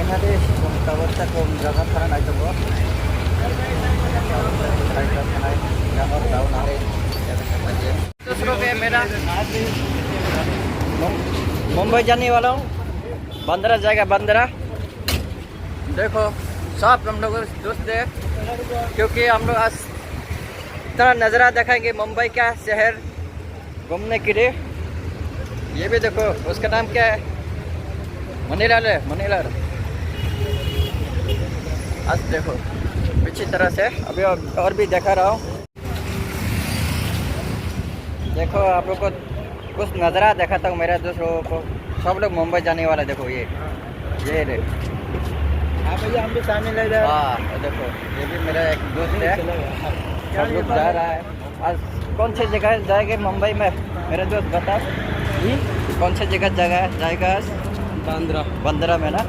Finally अवस्था को जगह थाना नायक दूसरों के मेरा मुंबई जाने वाला हूँ। बंदरा जाएगा बंदरा। देखो सब हम लोग दोस्त है, क्योंकि हम लोग आज इतना नज़ारा दिखाएंगे मुंबई का शहर घूमने के लिए। ये भी देखो, उसका नाम क्या है, मनीलाल है, मनीलाल। आज देखो अच्छी तरह से अभी और भी दिखा रहा हूँ। देखो आप लोग को कुछ नज़ारा दिखाता हूँ मेरा दोस्त लोगों को। सब लोग मुंबई जाने वाला है। देखो ये रे, हाँ भैया हम भी शामिल है। हाँ देखो ये भी मेरा एक दोस्त है, सब लोग जा रहा है। आज कौन सी जगह जाएंगे मुंबई में मेरे दोस्त बता, कौन सी जगह जाएगा? बंदरा। बंदरा में ना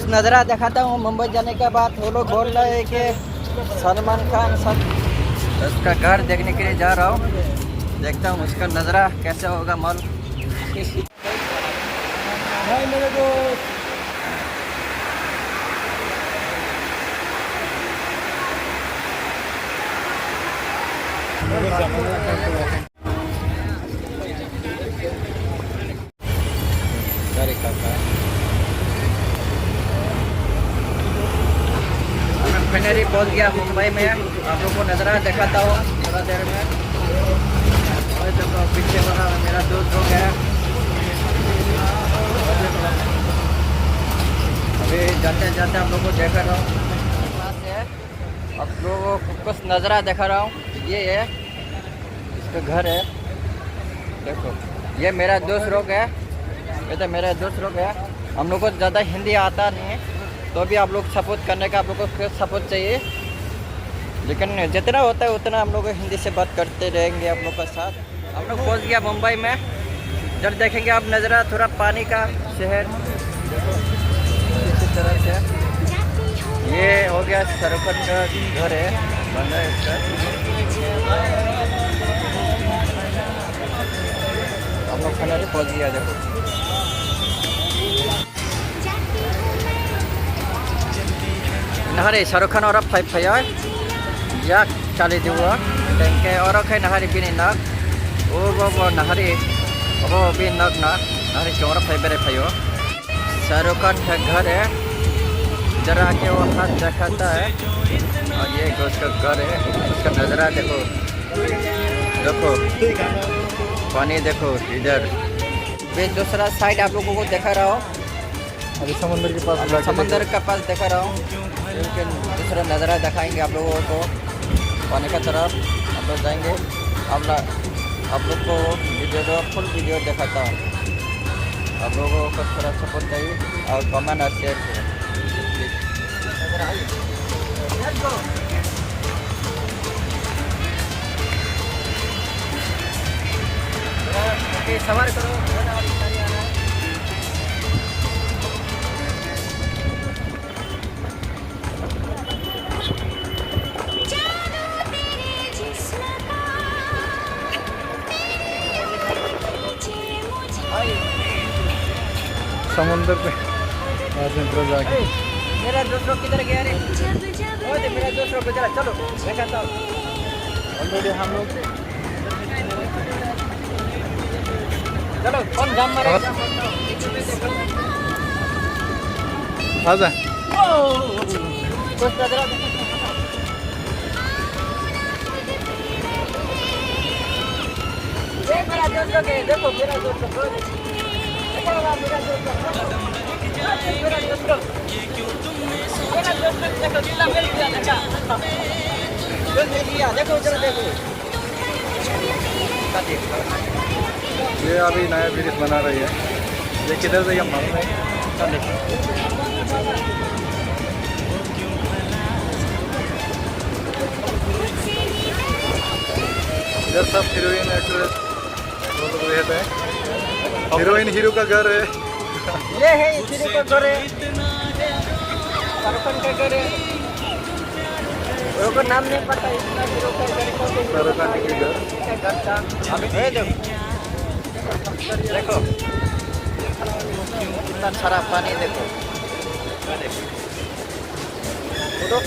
नज़ारा दिखाता हूँ। मुंबई जाने के बाद वो लोग बोल रहे हैं कि सलमान खान सब उसका घर देखने के लिए जा रहा हूँ। देखता हूँ उसका नज़ारा कैसे होगा मॉल। मेरे को फाइनली पहुंच गया मुंबई में। आप लोग को नज़ारा दिखाता हूँ थोड़ा देर में। और देखो पीछे वाला मेरा दोस्त हो गया। अभी जाते जाते आप लोगों को देखा रहा हूँ, आप लोगों को कुछ नज़ारा दिखा रहा हूँ। ये है इसका घर है। देखो ये मेरा दोस्त लोग है, ये तो मेरा दोस्त लोग है। हम लोग को ज़्यादा हिंदी आता नहीं है, तो भी आप लोग सपोर्ट करने का आप लोग को सपोर्ट चाहिए। लेकिन जितना होता है उतना हम लोग हिंदी से बात करते रहेंगे आप लोग के साथ। हम लोग पहुँच गया मुंबई में। जब देखेंगे आप नज़ारा थोड़ा पानी का शहर। देखो इसी तरह से ये हो गया शाहरुख खान का घर है, बंदा है इसका। हम लोग फाइनली पहुँच गया। देखो नहरे शाहरुख खान और फाइव या चाली दिवा टेंके और नहरी भी नाक वो नहरी वो भी नग ना नहरी चौरा फाइबरे फाइव। शाहरुख खान का घर है, जरा के वो हाथ दिखाता है। और ये उसका घर है, उसका नज़ारा देखो। देखो पानी देखो इधर। फिर दूसरा साइड आप लोगों को दिखा रहा हूँ। अभी समंदर के पास दिखा रहा हूँ। लेकिन दूसरा नज़ारा दिखाएंगे आप लोगों को पानी का तरफ। आप लोग जाएंगे, आप लोग को वीडियो फुल वीडियो दिखाता हूँ। आप लोगों को थोड़ा सपोर्ट चाहिए और कमेंट और शेयर करें। सवार करो। समुंदर पे जाके मेरा दोस्तों किधर गया रे? मेरा दोस्तों को चला चलो दिखाता हूँ। ऑलरेडी हम लोग चलो कौन जाम मारे? आजा कुछ नज़ारा मेरा दोस्तों के देखो, मेरा दोस्तों को ये अभी नया ब्रिज बना रही है। ये किधर से हम मालूम है। इधर सब हीरोइन एक्ट्रेस वो लोग रहते हैं। हीरोइन हीरो का घर है। ये है हीरो का घर है, शाहरुख खान का घर है। को नाम नहीं पता, इतना हीरो का घर कौन है? शाहरुख खान के घर था। अभी देखो कितना सारा पानी देखो। फोटो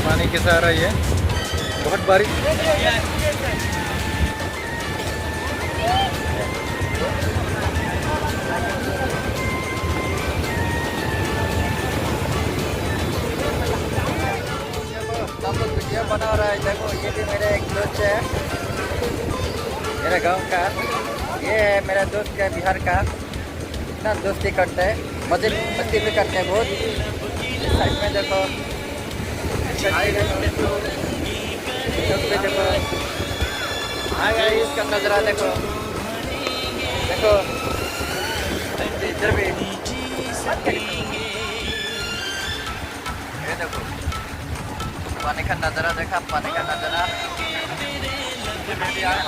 पानी कैसा आ रहा है ये? बहुत बारिश। सब लोग वीडियो बना रहा है। देखो ये भी मेरे एक दोस्त है, मेरे गांव का। ये है मेरा दोस्त का, बिहार का। इतना दोस्ती करते हैं, मस्ती भी करते हैं बहुत। साइड में देखो, देखो इसका नजरा देखो, देखो इधर भी ये देखो पानी का नजारा देखा, पानी का नजारा। हाँ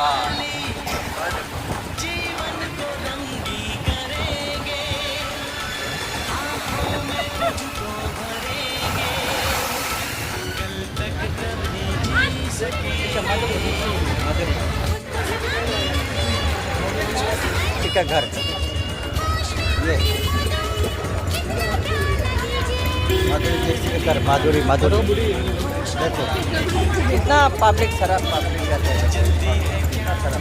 का घर ये माधुरी दीक्षित का घर, माधुरी देखो कितना पब्लिक, सारा पब्लिक रहते हैं। कितना सारा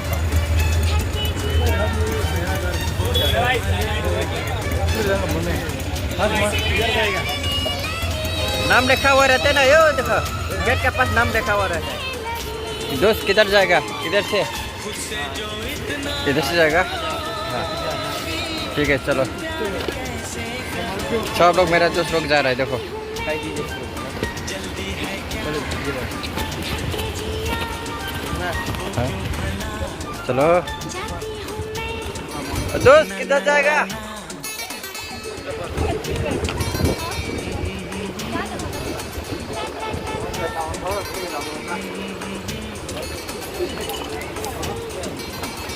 नाम लिखा हुआ रहता है ना, यो देखो गेट के पास नाम लिखा हुआ रहता है। दोस्त किधर जाएगा? इधर से, इधर से जाएगा। हाँ ठीक है चलो। सब लोग, मेरा दोस्त लोग जा रहा है। देखो हाँ। चलो दोस्त किधर जाएगा?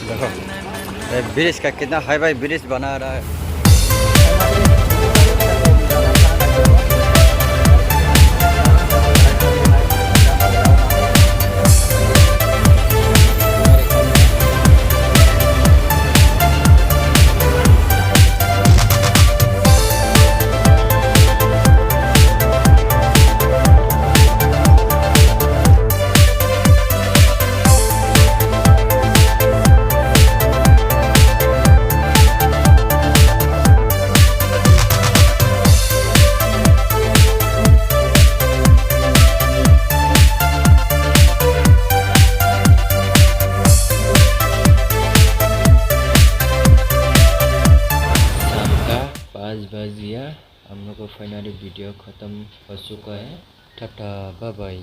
देखो ब्रिज का कितना हाई फाई ब्रिज बना रहा है। बज गया, हम लोग को फाइनली वीडियो ख़त्म हो चुका है। Tata bye bye.